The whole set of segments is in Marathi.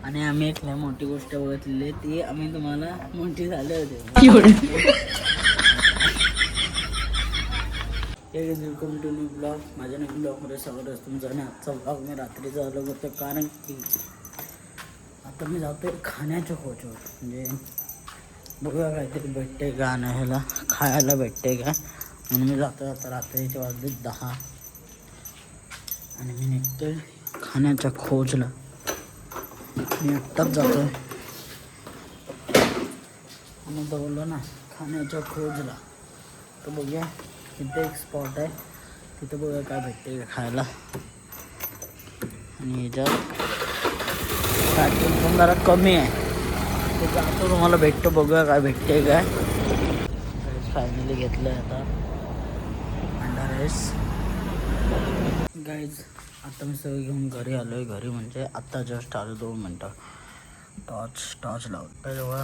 आणि आम्ही एक लय मोठी गोष्ट बघितलेली ती आम्ही तुम्हाला मोठी झाले होते. Welcome to new blog. माझ्या नवीन ब्लॉगमध्ये स्वागत असतं तुमचं. आणि आजचा ब्लॉग मी रात्रीचा आलो होतो कारण की आता मी जातो आहे खाण्याच्या खोचवर. म्हणजे बघूया काहीतरी भेटते का ह्याला खायला भेटते का, म्हणून मी जातो आहे. आता रात्रीचे वाजले 10 आणि मी निघतो आहे खाण्याच्या खोजला. मी एकटाच जातो आहे आणि बोललो ना खाण्याच्या खोजला. तर बघूया तिथे एक स्पॉट आहे, तिथं बघूया काय भेटते का खायला. आणि ह्याच्यात पॅकिंग पण जरा कमी आहे, ते जातो तुम्हाला भेटतो. बघूया काय भेटते काय. फायनली घेतलं आहे आता अंडा राईस. गाईज आता मी सगळं घेऊन घरी आलो आहे. घरी म्हणजे आत्ता जस्ट आलो 2 मिनटं. टॉर्च लावतो जेव्हा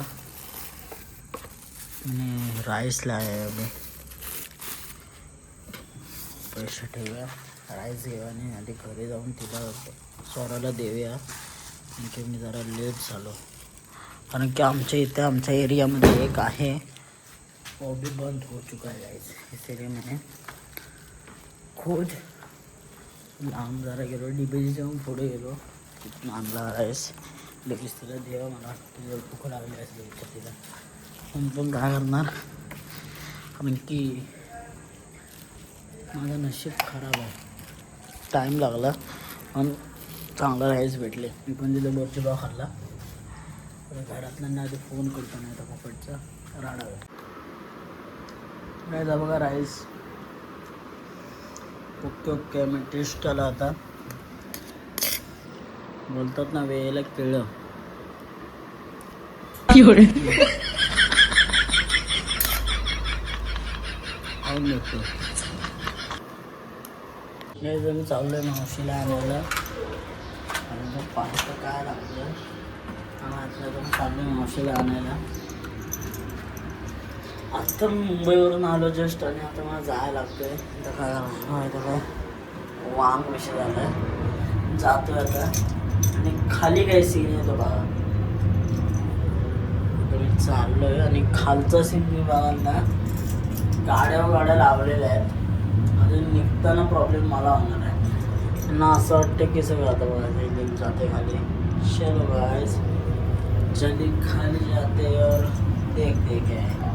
आणि राईसला आहे अभि पैसे ठेवूया. राईस घेऊया आणि आधी घरी जाऊन तिला स्वराला देऊया. आणखी मी जरा लेट झालो कारण की आमच्या इथे आमच्या एरियामध्ये एक आहे वो भी बंद हो चुका है राईस. इस एरियामध्ये खोज लांब जरा गेलो, डिबेजी जाऊन पुढे गेलो, तिथून आणला राईस. लगेच तिला देवा, मला तिला भूक लागली असली तिला. पण काय करणार कारण की माझं नशीब खराब आहे. टाईम लागला पण चांगला राईस भेटले. मी पण तिथं बोरची भाव खाल्ला. घरातल्यांना आधी फोन करतो नाही तर पकडचा राडा काय जा. बघा राईस ओके मी टेस्ट केला. आता बोलतात ना वेळेला केळं. खाऊन घेतो. नाही जर मी चाललो आहे मावशीला आणायला आणि मग पाहतो काय लागलं. आणायचं तर चाललो आहे मावशीला आणायला. आता मी मुंबईवरून आलो जस्ट आणि आता मला जायला लागतं आहे. आता काय माहिती काय वांग विषय झाला आहे. जातो आहे आता आणि खाली काही सीन येतो बघा. मी चाललो आहे आणि खालचा सीन मी बघा ना, गाड्या लावलेल्या आहेत. अजून निघताना प्रॉब्लेम मला होणार आहे ना. असं वाटतं की सगळं आता बघा जाते खाली. चलो गाइस जल्दी खाली जाते और देख आहे.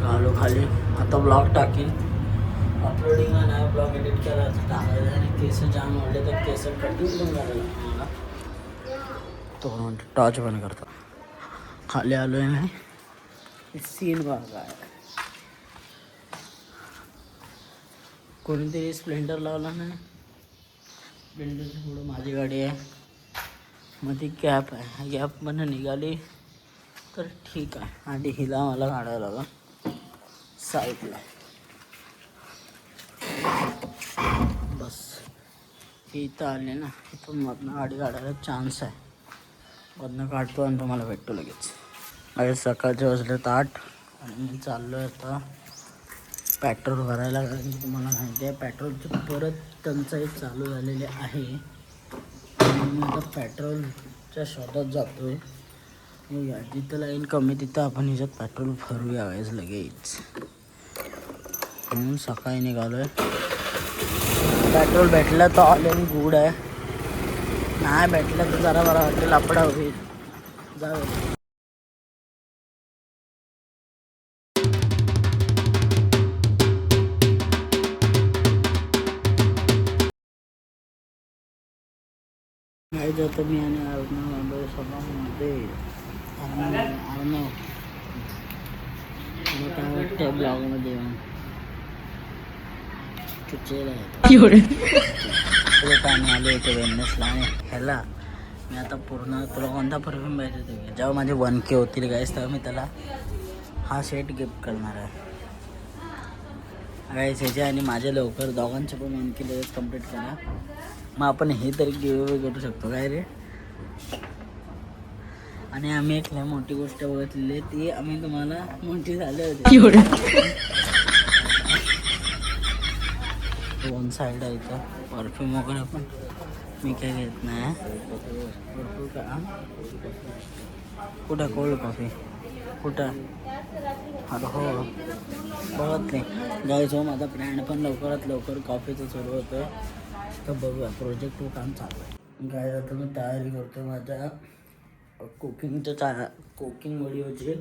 आलो खाली. आता ब्लॉग टाकीन. अपलोडिंगला नाही, ब्लॉग एडिट केला तर टाकायचं. आणि केस जाम वाढले तर केस कटिंग पण करायला मला तो म्हणतो. टॉर्च बंद करतो. खाली आलो आहे मी. सीन बघा आहे. कोणीतरी स्प्लेंडर लावला ना, स्प्लेंडरच्या पुढं माझी गाडी आहे. मग ती गॅप आहे, गॅपमधून निघाली तर ठीक आहे. आधी हिला मला काढायला लागेल साईडला. बस इथं आले ना, इथून मधनं गाडी काढायला चान्स आहे. मधनं काढतो आणि तुम्हाला भेटतो लगेच. अरे सकाळचे वाजले 8 आणि मी चाललो आहे आता पेट्रोल भरायला. कारण की तुम्हाला माहिती आहे पेट्रोलची परत टंचाई चालू झालेली आहे. मी आता पेट्रोलच्या शोधात जातो आहे. जिथं लाईन कमी तिथं आपण ह्याच्यात पेट्रोल भरूया लगेच. म्हणून सकाळी निघालो आहे. पेट्रोल भेटलं तर ऑल इन गुड आहे, नाही भेटलं तर जरा बरा वाटेल लापडा होईल. जाऊ नाही जातो मी. आणि अर्णव सभामध्ये अर्णव तुला काय वाटतं ब्लॉगमध्ये येऊन चुचेला आम्ही आलो होतो वेडनेसला. आणि ह्याला मी आता पूर्ण तुला कोणता परफ्यूम पाहिजे ते जेव्हा माझे 1K होतील गाईस तेव्हा मी त्याला हा सेट गिफ्ट करणार आहे गाईस. ह्याचे आणि माझे लवकर दोघांचे पण 1K लगेच कम्प्लीट करा. मग आपण हे तरी गिव्हअवे करू शकतो काय रे. आणि आम्ही एक लय मोठी गोष्ट बघितलेली ती आम्ही तुम्हाला मोठी झाले होते. वन साईड आहे इथं परफ्यूम वगैरे पण मी काय घेत नाही भरपूर का कुठं कोल्ड कॉफी कुठं अरे हो बघत नाही गायचो माझा ब्रँड पण लवकरात लवकर कॉफीचं सुरू होतं तर बघूया प्रोजेक्टवर काम चालू आहे गाय आता मी तयारी करतो माझ्या कुकिंग व्हिडिओची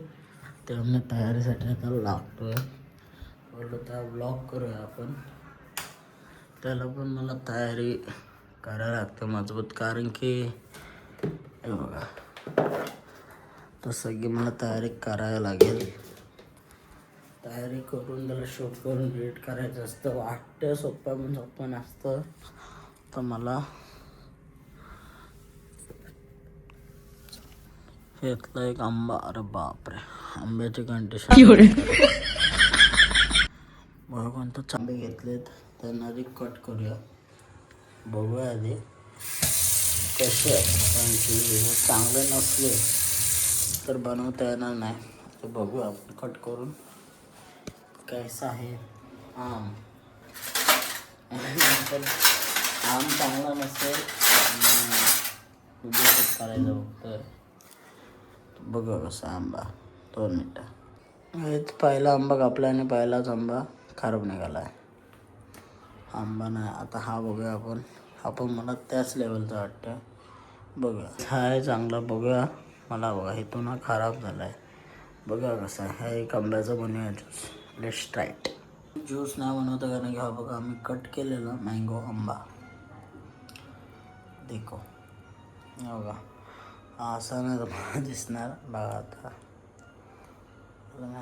तेव्हा मी तयारीसाठी आता लागतो आहे बोललो त्या ब्लॉग करूया आपण त्याला पण मला तयारी करायला लागते मजबूत कारण की हे बघा तसं की मला तयारी करायला लागेल तयारी करून त्याला शूट करून एडिट करायचं असतं वाटतं सोपं नसतं तर मला घेतला एक आंबा अरे बापरे आंब्याची कंडिशन बघा कोणतं आंबे घेतलेत त्यांना आधी कट करूया बघूया आधी कसे कारण की चांगले नसले तर बनवता येणार नाही तर बघूया आपण कट करून कैसा आहे आम आम चांगला नसेल कट करायचं फक्त बघूया कसा आंबा 2 मिनटं हेच पहिला आंबा कापला आणि पहिलाच आंबा खराब निघाला आहे आंबा नाही आता हा बघूया आपण मला त्याच लेवलचा वाटतं बघूया हा आहे चांगला बघूया मला बघा इथून हा खराब झाला आहे बघा कसा आहे हा एक आंब्याचा बनवूया ज्यूस लेट्स ट्राईट ज्यूस नाही बनवता कारण की हा बघा आम्ही कट केलेला मँगो आंबा देखो बघा हा असा नाही तुम्हाला दिसणार बघा आता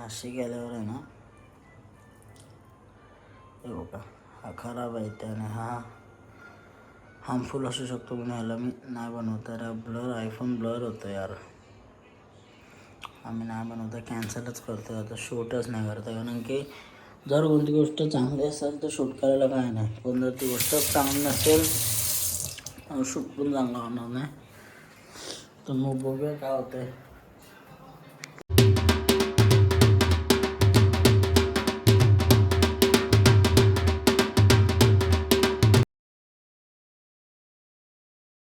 अशी केल्यावर आहे ना हे बघा हा खराब आहे त्याने हा हार्मफुल असू शकतो पण ह्याला मी नाही बनवता रे ब्लर आयफोन ब्लर होतं यार आम्ही नाही बनवता कॅन्सलच करतो आता शूटच नाही करता कारण की जर कोणती गोष्ट चांगली असेल तर शूट करायला काय नाही पण जर ती गोष्ट चांगली नसेल शूट पण चांगला होणार नाही तर मग बघूया काय होतं